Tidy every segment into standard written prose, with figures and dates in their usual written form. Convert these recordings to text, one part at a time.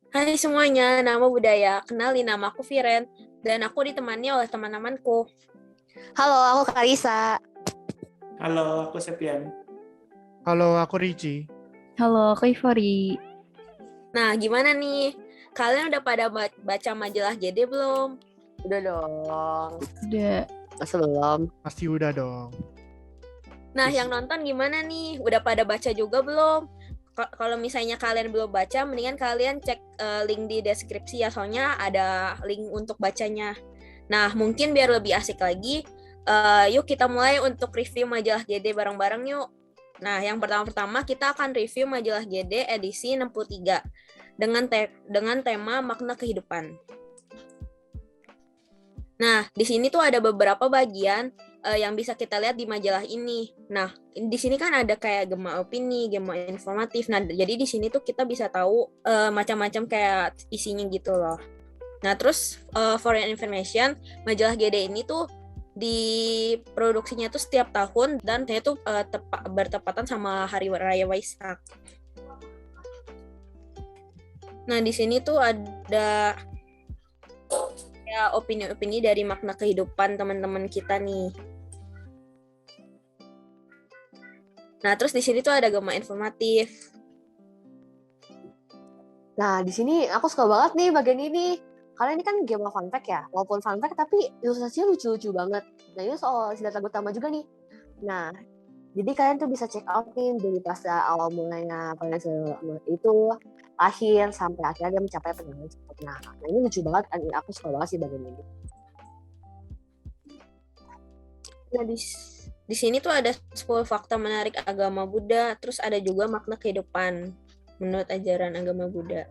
Hai semuanya, nama budaya. Kenalin, nama aku Viren, dan aku ditemani oleh teman-temanku. Halo, aku Karisa. Halo, aku Septian. Halo, aku Ricci. Halo, aku Ivory. Nah, gimana nih? Kalian udah pada baca majalah GD belum? Udah dong. Udah. Masa belum? Pasti udah dong. Nah, yang nonton gimana nih? Udah pada baca juga belum? Kalau misalnya kalian belum baca, mendingan kalian cek link di deskripsi ya, soalnya ada link untuk bacanya. Nah, mungkin biar lebih asik lagi, yuk kita mulai untuk review majalah GD bareng-bareng yuk. Nah, yang pertama-tama kita akan review majalah GD edisi 63 dengan tema makna kehidupan. Nah, di sini tuh ada beberapa bagian yang bisa kita lihat di majalah ini. Nah, di sini kan ada kayak gema opini, gema informatif. Nah, jadi di sini tuh kita bisa tahu macam-macam kayak isinya gitu loh. Nah, terus for your information, majalah GD ini tuh diproduksinya tuh setiap tahun dan dia tuh bertepatan sama Hari Raya Waisak. Nah, di sini tuh ada ya opini-opini dari makna kehidupan teman-teman kita nih. Nah, terus di sini tuh ada gema informatif. Nah, di sini aku suka banget nih bagian ini. Karena ini kan game fun fact ya. Walaupun fun fact, tapi ilustrasinya lucu-lucu banget. Nah, ini soal senjata utama juga nih. Nah, jadi kalian tuh bisa check out nih dari pas awal mulanya kalian itu lahir sampai akhirnya dia mencapai penampilan sempurna. Nah, ini lucu banget. Aku suka banget sih bagian ini. Nah, di sini tuh ada 10 fakta menarik agama Buddha, terus ada juga makna kehidupan menurut ajaran agama Buddha.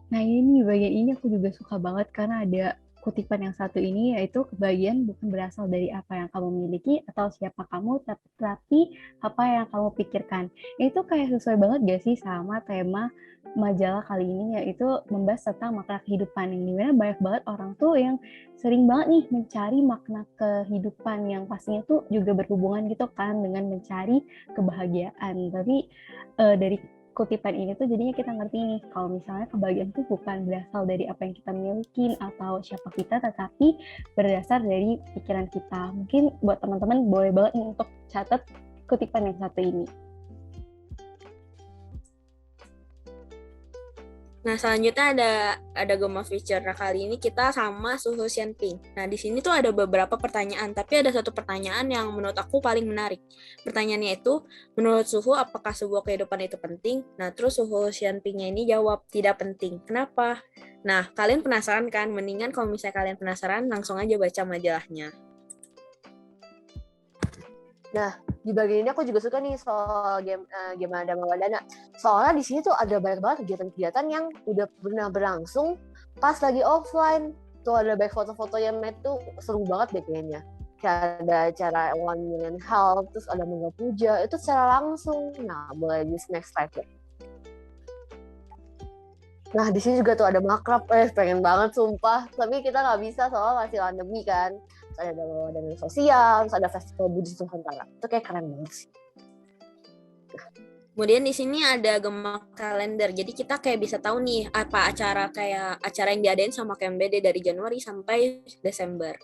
Nah ini bagian ini aku juga suka banget karena ada kutipan yang satu ini, yaitu kebahagiaan bukan berasal dari apa yang kamu miliki atau siapa kamu, tapi apa yang kamu pikirkan. Itu kayak sesuai banget gak sih sama tema majalah kali ini, yaitu membahas tentang makna kehidupan, yang dimana banyak banget orang tuh yang sering banget nih mencari makna kehidupan yang pastinya tuh juga berhubungan gitu kan dengan mencari kebahagiaan. Tapi dari kutipan ini tuh jadinya kita ngerti nih kalau misalnya kebahagiaan tuh bukan berasal dari apa yang kita miliki atau siapa kita, tetapi berdasar dari pikiran kita. Mungkin buat teman-teman boleh banget nih untuk catat kutipan yang satu ini. Nah, selanjutnya ada gema feature. Nah, kali ini kita sama Suhu Xianping. Nah, di sini tuh ada beberapa pertanyaan, tapi ada satu pertanyaan yang menurut aku paling menarik. Pertanyaannya itu, menurut Suhu apakah sebuah kehidupan itu penting? Nah, terus Suhu Xianpingnya ini jawab tidak penting. Kenapa? Nah, kalian penasaran kan? Mendingan kalau misalnya kalian penasaran, langsung aja baca majalahnya. Nah, di bagian ini aku juga suka nih soal game Dama Wadana. Soalnya di sini tuh ada banyak banget kegiatan-kegiatan yang udah pernah berlangsung pas lagi offline. Tuh ada banyak foto-foto yang tuh seru banget deh kayaknya. Kayak ada acara 1 Million Health, terus ada Mangga Puja, itu secara langsung. Nah, boleh di next slide ya. Nah, di sini juga tuh ada makrab, pengen banget sumpah. Tapi kita nggak bisa soalnya masih pandemi kan. Terus ada dana sosial, terus ada festival Buddhis Nusantara. Itu kayak keren banget sih. Kemudian di sini ada gema kalender. Jadi kita kayak bisa tahu nih apa acara yang diadain sama KMBD dari Januari sampai Desember.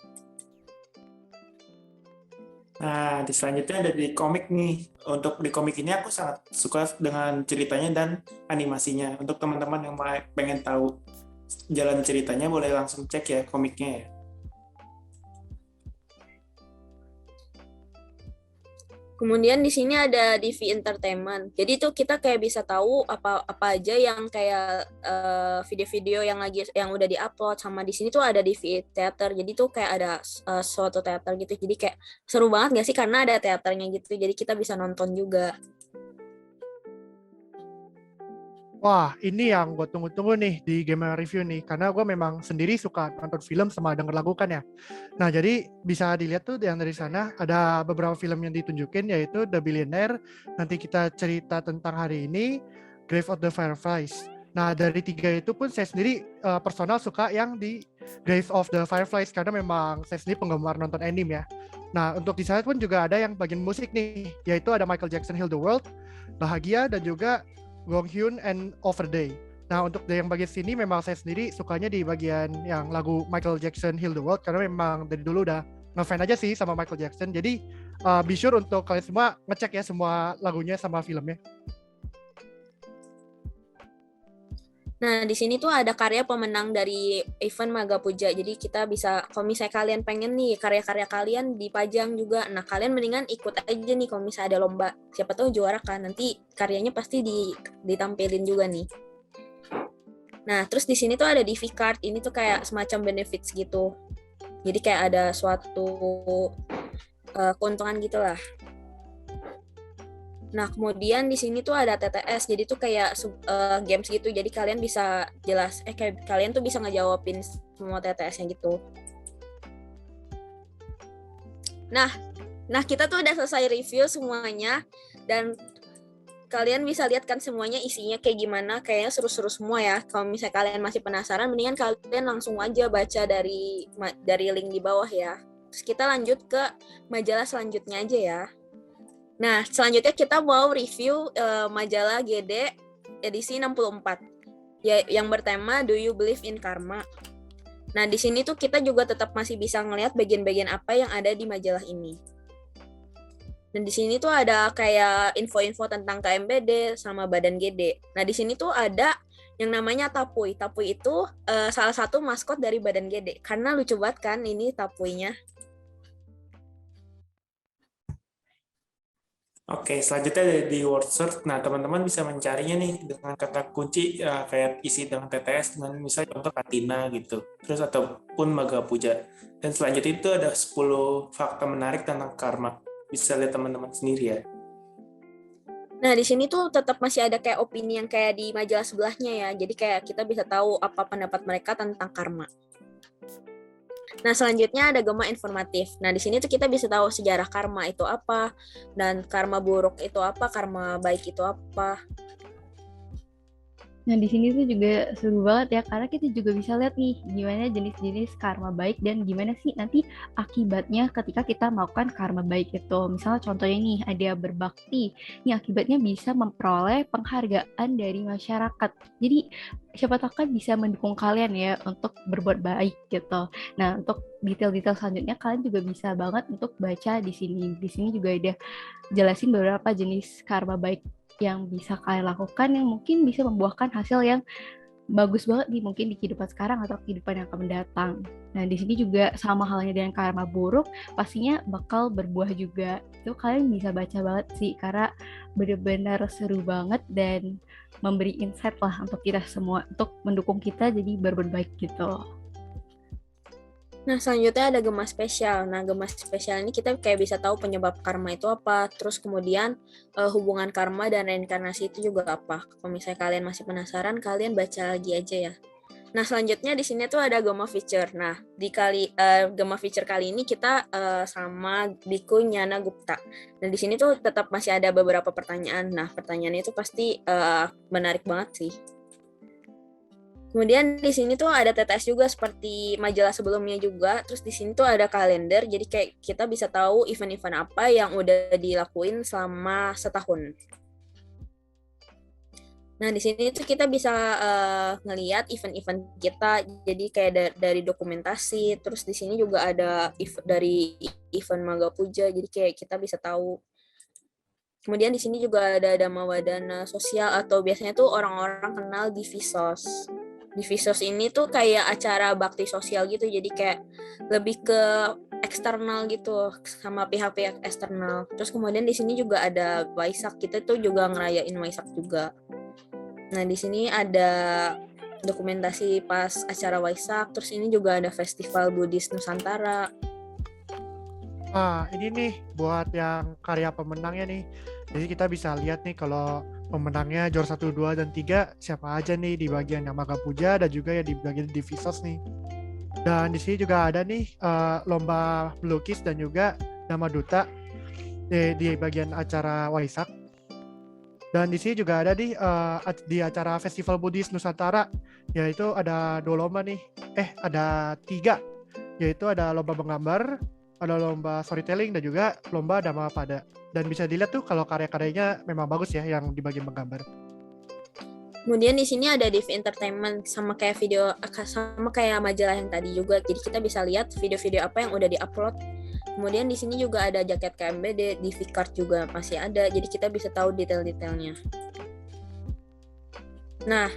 Nah, di selanjutnya ada di komik nih. Untuk di komik ini aku sangat suka dengan ceritanya dan animasinya. Untuk teman-teman yang pengen tahu jalan ceritanya, boleh langsung cek ya komiknya ya. Kemudian di sini ada DV Entertainment. Jadi tuh kita kayak bisa tahu apa aja yang kayak video-video yang udah diupload, sama di sini tuh ada DV Theater. Jadi tuh kayak ada suatu teater gitu. Jadi kayak seru banget gak sih karena ada teaternya gitu. Jadi kita bisa nonton juga. Wah, ini yang gue tunggu-tunggu nih di Game Review nih. Karena gue memang sendiri suka nonton film sama denger lagu kan ya. Nah, jadi bisa dilihat tuh yang dari sana ada beberapa film yang ditunjukin, yaitu The Billionaire. Nanti kita cerita tentang hari ini, Grave of the Fireflies. Nah, dari 3 itu pun saya sendiri personal suka yang di Grave of the Fireflies. Karena memang saya sendiri penggemar nonton anime ya. Nah, untuk di sana pun juga ada yang bagian musik nih. Yaitu ada Michael Jackson Heal the World, Bahagia, dan juga Gong Hyun and Over Day. Nah, untuk yang bagian sini memang saya sendiri sukanya di bagian yang lagu Michael Jackson Heal the World, karena memang dari dulu udah ngefans aja sih sama Michael Jackson. Jadi be sure untuk kalian semua ngecek ya semua lagunya sama filmnya. Nah, di sini tuh ada karya pemenang dari event Maga Puja. Jadi kita bisa, kalau misalnya kalian pengen nih karya-karya kalian dipajang juga, nah kalian mendingan ikut aja nih kalau misalnya ada lomba. Siapa tahu juara kan, nanti karyanya pasti ditampilin juga nih. Nah, terus di sini tuh ada DV card. Ini tuh kayak semacam benefits gitu. Jadi kayak ada suatu keuntungan gitu lah. Nah, kemudian di sini tuh ada TTS. Jadi tuh kayak games gitu. Jadi kalian bisa kayak kalian tuh bisa ngejawabin semua TTS-nya gitu. Nah, kita tuh udah selesai review semuanya dan kalian bisa lihat kan semuanya isinya kayak gimana. Kayaknya seru-seru semua ya. Kalau misalnya kalian masih penasaran, mendingan kalian langsung aja baca dari link di bawah ya. Terus kita lanjut ke majalah selanjutnya aja ya. Nah, selanjutnya kita mau review majalah GD edisi 64 ya, yang bertema Do You Believe in Karma. Nah, di sini tuh kita juga tetap masih bisa ngelihat bagian-bagian apa yang ada di majalah ini. Dan di sini tuh ada kayak info-info tentang KMBD sama Badan GD. Nah, di sini tuh ada yang namanya Tapuy. Tapuy itu salah satu maskot dari Badan GD. Karena lucu banget kan ini Tapuynya. Oke, selanjutnya ada di word search. Nah, teman-teman bisa mencarinya nih dengan kata kunci kayak isi dengan TTS dengan misalnya contoh Katina gitu. Terus ataupun Maga Puja. Dan selanjutnya itu ada 10 fakta menarik tentang karma. Bisa lihat teman-teman sendiri ya. Nah, di sini tuh tetap masih ada kayak opini yang kayak di majalah sebelahnya ya. Jadi kayak kita bisa tahu apa pendapat mereka tentang karma. Nah, selanjutnya ada gema informatif. Nah, di sini tuh kita bisa tahu sejarah karma itu apa, dan karma buruk itu apa, karma baik itu apa. Nah, di sini tuh juga seru banget ya, karena kita juga bisa lihat nih gimana jenis-jenis karma baik dan gimana sih nanti akibatnya ketika kita melakukan karma baik itu. Misalnya contohnya nih, ada berbakti. Ini akibatnya bisa memperoleh penghargaan dari masyarakat. Jadi, siapa tahu kan bisa mendukung kalian ya untuk berbuat baik gitu. Nah, untuk detail-detail selanjutnya kalian juga bisa banget untuk baca di sini. Di sini juga ada jelasin beberapa jenis karma baik yang bisa kalian lakukan yang mungkin bisa membuahkan hasil yang bagus banget nih mungkin di kehidupan sekarang atau kehidupan yang akan mendatang. Nah, di sini juga sama halnya dengan karma buruk, pastinya bakal berbuah juga. Itu kalian bisa baca banget sih karena benar-benar seru banget dan memberi insight lah untuk kita semua untuk mendukung kita jadi berbuat baik gitu. Nah, selanjutnya ada gema spesial. Nah, gema spesial ini kita kayak bisa tahu penyebab karma itu apa, terus kemudian hubungan karma dan reinkarnasi itu juga apa. Kalau misalnya kalian masih penasaran, kalian baca lagi aja ya. Nah, selanjutnya di sini tuh ada gema feature. Nah, di gema feature kali ini kita sama Biku Nyana Gupta. Dan di sini tuh tetap masih ada beberapa pertanyaan. Nah, pertanyaannya itu pasti menarik banget sih. Kemudian di sini tuh ada TTS juga seperti majalah sebelumnya juga. Terus di sini tuh ada kalender. Jadi kayak kita bisa tahu event-event apa yang udah dilakuin selama setahun. Nah, di sini tuh kita bisa ngelihat event-event kita. Jadi kayak dari dokumentasi. Terus di sini juga ada dari event Maga Puja. Jadi kayak kita bisa tahu. Kemudian di sini juga ada Dhamma Wadana sosial atau biasanya tuh orang-orang kenal di Visos. Di Visos ini tuh kayak acara bakti sosial gitu, jadi kayak lebih ke eksternal gitu sama pihak-pihak eksternal. Terus kemudian di sini juga ada Waisak, kita tuh juga ngerayain Waisak juga. Nah, di sini ada dokumentasi pas acara Waisak, terus ini juga ada Festival Buddhis Nusantara. Nah, ini nih buat yang karya pemenangnya nih. Jadi kita bisa lihat nih kalau pemenangnya juara 1, 2, dan 3 siapa aja nih di bagian yang Maga Puja dan juga ya di bagian Divisos nih. Dan di sini juga ada nih lomba melukis dan juga Dhamma Duta di bagian acara Waisak. Dan di sini juga ada di acara Festival Buddhis Nusantara, yaitu ada 2 lomba nih. Ada 3, yaitu ada lomba menggambar, ada lomba storytelling, dan juga lomba Dhamma Pada. Dan bisa dilihat tuh kalau karya-karyanya memang bagus ya yang di bagian menggambar. Kemudian di sini ada Div Entertainment sama kayak majalah yang tadi juga. Jadi kita bisa lihat video-video apa yang udah diupload. Kemudian di sini juga ada jaket KMBD, di Vcard juga masih ada. Jadi kita bisa tahu detail-detailnya. Nah,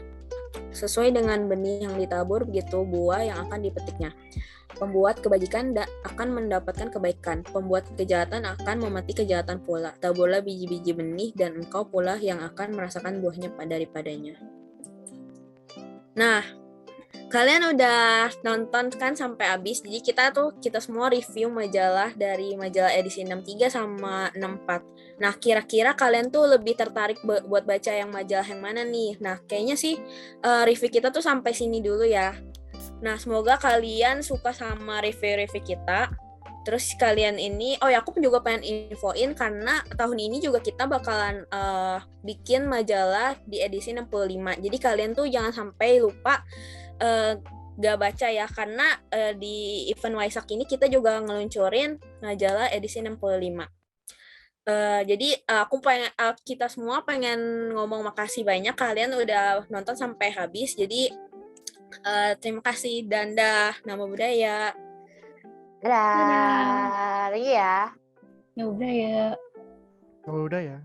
sesuai dengan benih yang ditabur begitu buah yang akan dipetiknya. Pembuat kebajikan akan mendapatkan kebaikan. Pembuat kejahatan akan memati kejahatan pula. Taburlah biji-biji benih dan engkau pula yang akan merasakan buahnya daripadanya. Nah, kalian udah nonton kan sampai habis. Jadi kita semua review majalah dari majalah edisi 63 sama 64. Nah, kira-kira kalian tuh lebih tertarik buat baca yang majalah yang mana nih? Nah, kayaknya sih review kita tuh sampai sini dulu ya. Nah, semoga kalian suka sama review-review kita. Terus kalian ini, aku juga pengen infoin karena tahun ini juga kita bakalan bikin majalah di edisi 65. Jadi kalian tuh jangan sampai lupa gak baca ya, karena di event Waisak ini kita juga ngeluncurin majalah edisi 65. Jadi kita semua pengen ngomong makasih banyak kalian udah nonton sampai habis. Jadi terima kasih dan Nama Budaya. Dadah. Lagi ya. Ya udah ya. Oh, udah ya.